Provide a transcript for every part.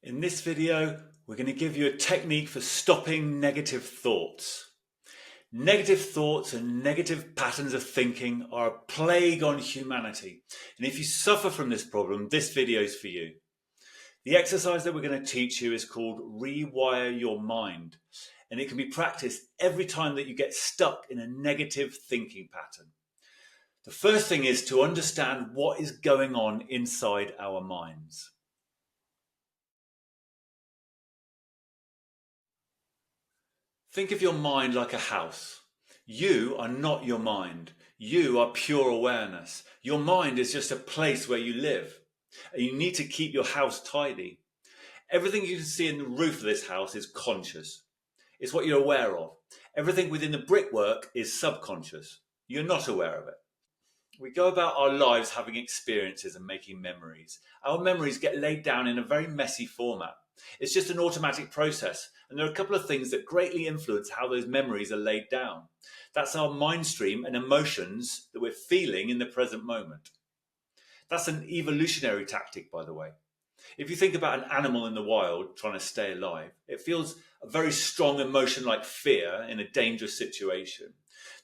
In this video, we're going to give you a technique for stopping negative thoughts. Negative thoughts and negative patterns of thinking are a plague on humanity. And if you suffer from this problem, this video is for you. The exercise that we're going to teach you is called Rewire Your Mind. And it can be practiced every time that you get stuck in a negative thinking pattern. The first thing is to understand what is going on inside our minds. Think of your mind like a house. You are not your mind. You are pure awareness. Your mind is just a place where you live. And you need to keep your house tidy. Everything you can see in the roof of this house is conscious. It's what you're aware of. Everything within the brickwork is subconscious. You're not aware of it. We go about our lives having experiences and making memories. Our memories get laid down in a very messy format. It's just an automatic process. And there are a couple of things that greatly influence how those memories are laid down. That's our mind stream and emotions that we're feeling in the present moment. That's an evolutionary tactic, by the way. If you think about an animal in the wild trying to stay alive, it feels a very strong emotion like fear in a dangerous situation.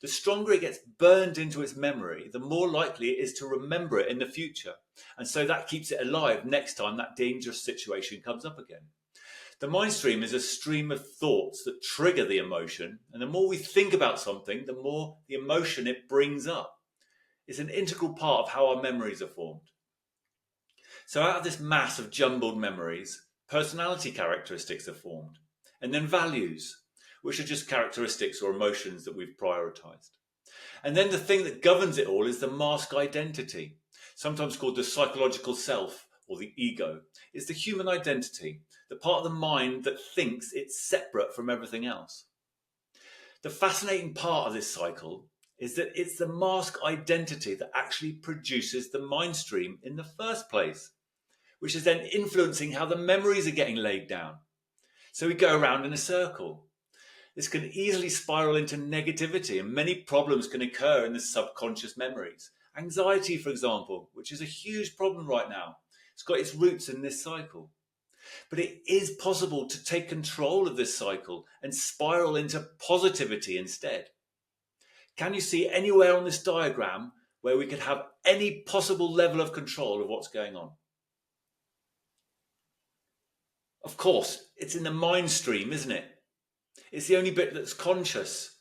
The stronger it gets burned into its memory, the more likely it is to remember it in the future. And so that keeps it alive next time that dangerous situation comes up again. The mind stream is a stream of thoughts that trigger the emotion, and the more we think about something, the more the emotion it brings up. It's an integral part of how our memories are formed. So out of this mass of jumbled memories, personality characteristics are formed, and then values, which are just characteristics or emotions that we've prioritized. And then the thing that governs it all is the mask identity, sometimes called the psychological self or the ego. It's the human identity, the part of the mind that thinks it's separate from everything else. The fascinating part of this cycle is that it's the mask identity that actually produces the mind stream in the first place, which is then influencing how the memories are getting laid down. So we go around in a circle. This can easily spiral into negativity, and many problems can occur in the subconscious memories. Anxiety, for example, which is a huge problem right now. It's got its roots in this cycle. But it is possible to take control of this cycle and spiral into positivity instead. Can you see anywhere on this diagram where we could have any possible level of control of what's going on? Of course, it's in the mind stream, isn't it? It's the only bit that's conscious.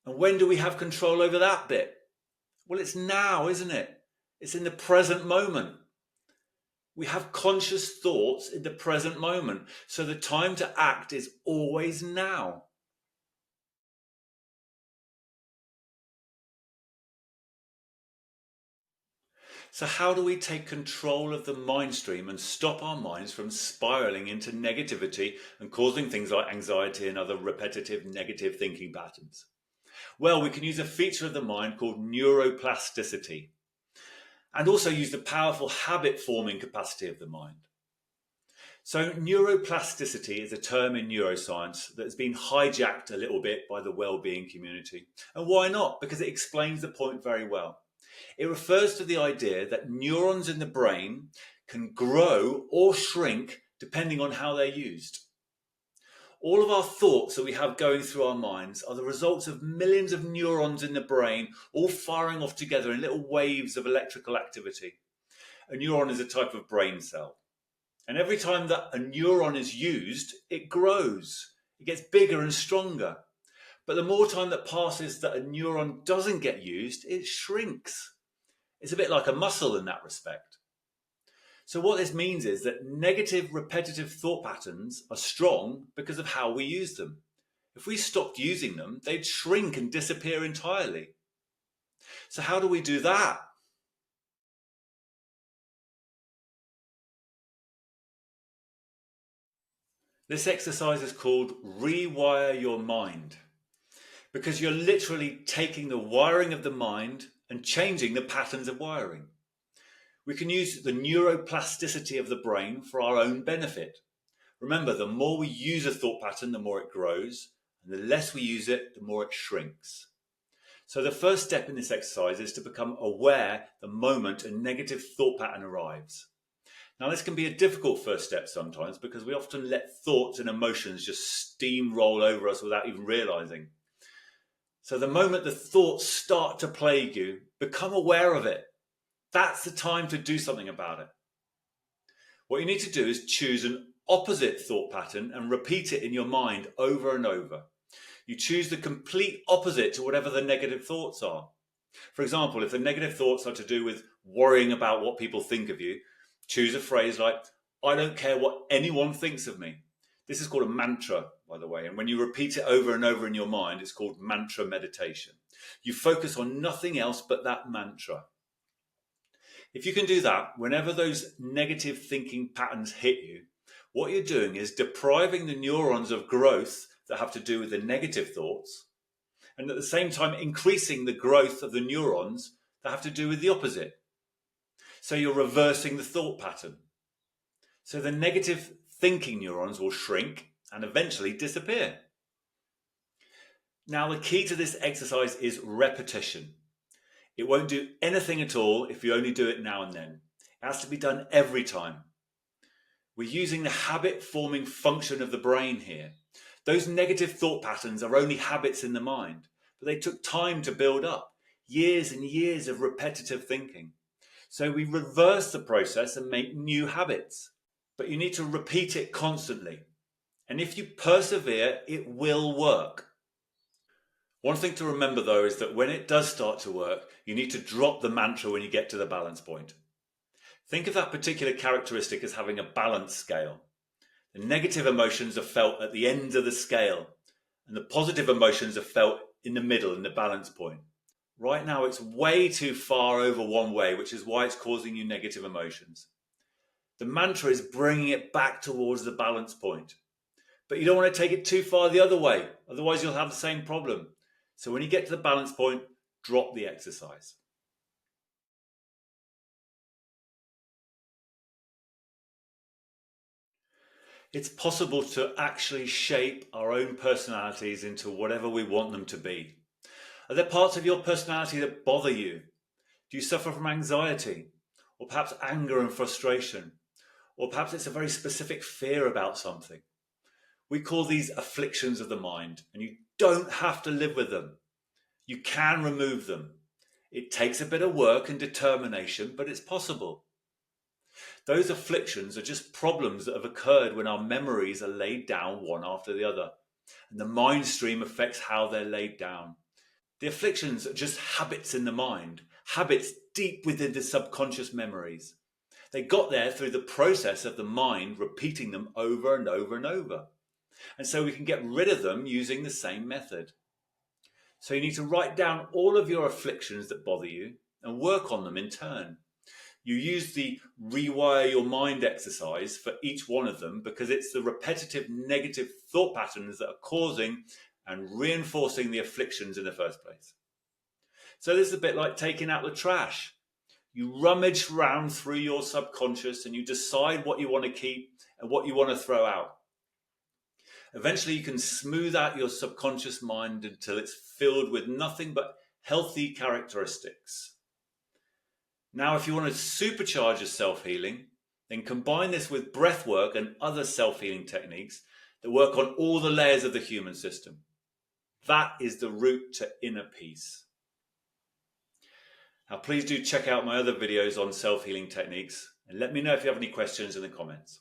And when do we have control over that bit? Well, it's now, isn't it? It's in the present moment. We have conscious thoughts in the present moment. So the time to act is always now. So how do we take control of the mind stream and stop our minds from spiraling into negativity and causing things like anxiety and other repetitive negative thinking patterns? Well, we can use a feature of the mind called neuroplasticity, and also use the powerful habit-forming capacity of the mind. So neuroplasticity is a term in neuroscience that has been hijacked a little bit by the well-being community. And why not? Because it explains the point very well. It refers to the idea that neurons in the brain can grow or shrink depending on how they're used. All of our thoughts that we have going through our minds are the results of millions of neurons in the brain all firing off together in little waves of electrical activity. A neuron is a type of brain cell. And every time that a neuron is used, it grows. It gets bigger and stronger. But the more time that passes that a neuron doesn't get used, it shrinks. It's a bit like a muscle in that respect. So what this means is that negative repetitive thought patterns are strong because of how we use them. If we stopped using them, they'd shrink and disappear entirely. So how do we do that? This exercise is called Rewire Your Mind, because you're literally taking the wiring of the mind and changing the patterns of wiring. We can use the neuroplasticity of the brain for our own benefit. Remember, the more we use a thought pattern, the more it grows, and the less we use it, the more it shrinks. So the first step in this exercise is to become aware the moment a negative thought pattern arrives. Now, this can be a difficult first step sometimes because we often let thoughts and emotions just steamroll over us without even realizing. So the moment the thoughts start to plague you, become aware of it. That's the time to do something about it. What you need to do is choose an opposite thought pattern and repeat it in your mind over and over. You choose the complete opposite to whatever the negative thoughts are. For example, if the negative thoughts are to do with worrying about what people think of you, choose a phrase like, I don't care what anyone thinks of me. This is called a mantra, by the way. And when you repeat it over and over in your mind, it's called mantra meditation. You focus on nothing else but that mantra. If you can do that, whenever those negative thinking patterns hit you, what you're doing is depriving the neurons of growth that have to do with the negative thoughts, and at the same time increasing the growth of the neurons that have to do with the opposite. So you're reversing the thought pattern. So the negative thinking neurons will shrink and eventually disappear. Now, the key to this exercise is repetition. It won't do anything at all if you only do it now and then. It has to be done every time. We're using the habit-forming function of the brain here. Those negative thought patterns are only habits in the mind, but they took time to build up, years and years of repetitive thinking. So we reverse the process and make new habits. But you need to repeat it constantly. And if you persevere, it will work. One thing to remember though is that when it does start to work, you need to drop the mantra when you get to the balance point. Think of that particular characteristic as having a balance scale. The negative emotions are felt at the end of the scale, and the positive emotions are felt in the middle, in the balance point. Right now it's way too far over one way, which is why it's causing you negative emotions. The mantra is bringing it back towards the balance point. But you don't want to take it too far the other way, otherwise you'll have the same problem. So when you get to the balance point, drop the exercise. It's possible to actually shape our own personalities into whatever we want them to be. Are there parts of your personality that bother you? Do you suffer from anxiety? Or perhaps anger and frustration? Or perhaps it's a very specific fear about something? We call these afflictions of the mind, and you don't have to live with them. You can remove them. It takes a bit of work and determination, but it's possible. Those afflictions are just problems that have occurred when our memories are laid down one after the other, and the mind stream affects how they're laid down. The afflictions are just habits in the mind, habits deep within the subconscious memories. They got there through the process of the mind repeating them over and over and over. And so we can get rid of them using the same method. So you need to write down all of your afflictions that bother you and work on them in turn. You use the Rewire Your Mind exercise for each one of them because it's the repetitive negative thought patterns that are causing and reinforcing the afflictions in the first place. So this is a bit like taking out the trash. You rummage around through your subconscious and you decide what you want to keep and what you want to throw out. Eventually you can smooth out your subconscious mind until it's filled with nothing but healthy characteristics. Now, if you want to supercharge your self-healing, then combine this with breath work and other self-healing techniques that work on all the layers of the human system. That is the route to inner peace. Now, please do check out my other videos on self-healing techniques and let me know if you have any questions in the comments.